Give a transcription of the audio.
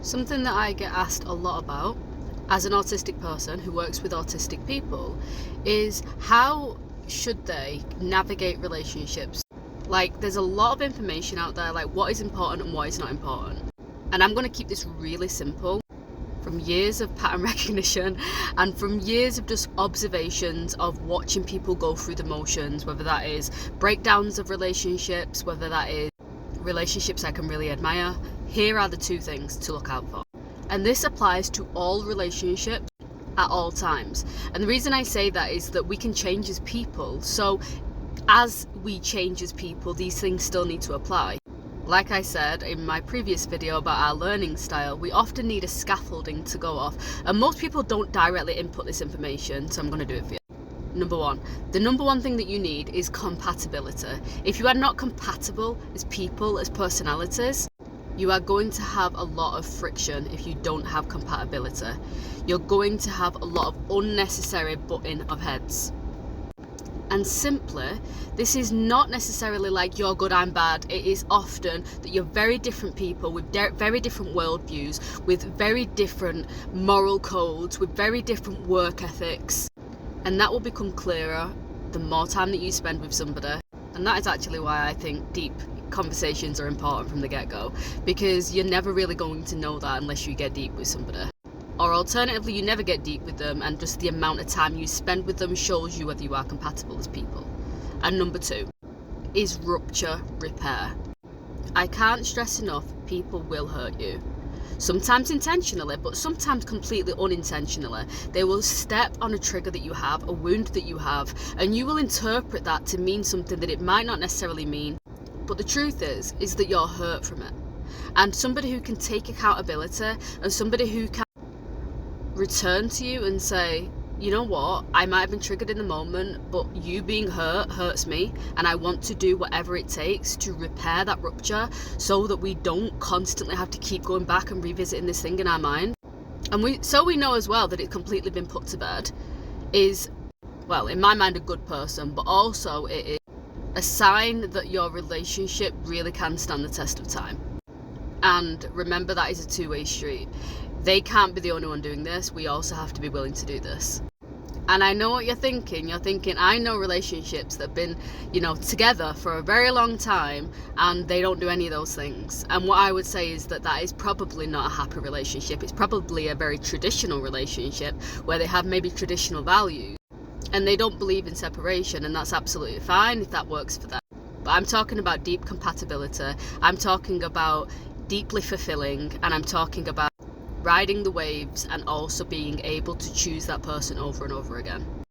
Something that I get asked a lot about as an autistic person who works with autistic people is how should they navigate relationships? Like, there's a lot of information out there, like what is important and what is not important. And I'm going to keep this really simple. From years of pattern recognition and from years of just observations of watching people go through the motions, whether that is breakdowns of relationships, whether that is relationships I can really admire, here are the two things to look out for. And this applies to all relationships at all times. And the reason I say that is that we can change as people. So as we change as people, these things still need to apply. Like I said in my previous video about our learning style, we often need a scaffolding to go off. And most people don't directly input this information, so I'm going to do it for you. Number one, the number one thing that you need is compatibility. If you are not compatible as people, as personalities, you are going to have a lot of friction if you don't have compatibility. You're going to have a lot of unnecessary butting of heads. And simply, this is not necessarily like you're good, I'm bad. It is often that you're very different people with very different worldviews, with very different moral codes, with very different work ethics. And that will become clearer the more time that you spend with somebody. And that is actually why I think deep conversations are important from the get-go, because you're never really going to know that unless you get deep with somebody. Or alternatively, you never get deep with them, and just the amount of time you spend with them shows you whether you are compatible as people. And number two is rupture repair. I can't stress enough, people will hurt you. Sometimes intentionally, but sometimes completely unintentionally. They will step on a trigger that you have, a wound that you have, and you will interpret that to mean something that it might not necessarily mean. But the truth is that you're hurt from it. And somebody who can take accountability and somebody who can return to you and say, you know what, I might have been triggered in the moment, but you being hurt hurts me, and I want to do whatever it takes to repair that rupture so that we don't constantly have to keep going back and revisiting this thing in our mind. And we know as well that it's completely been put to bed is, well, in my mind, a good person, but also it is a sign that your relationship really can stand the test of time. And remember, that is a two-way street. They can't be the only one doing this. We also have to be willing to do this. And I know what you're thinking. You're thinking, I know relationships that have been, together for a very long time, and they don't do any of those things. And what I would say is that is probably not a happy relationship. It's probably a very traditional relationship where they have maybe traditional values and they don't believe in separation, and that's absolutely fine if that works for them. But I'm talking about deep compatibility. I'm talking about deeply fulfilling, and I'm talking about riding the waves and also being able to choose that person over and over again.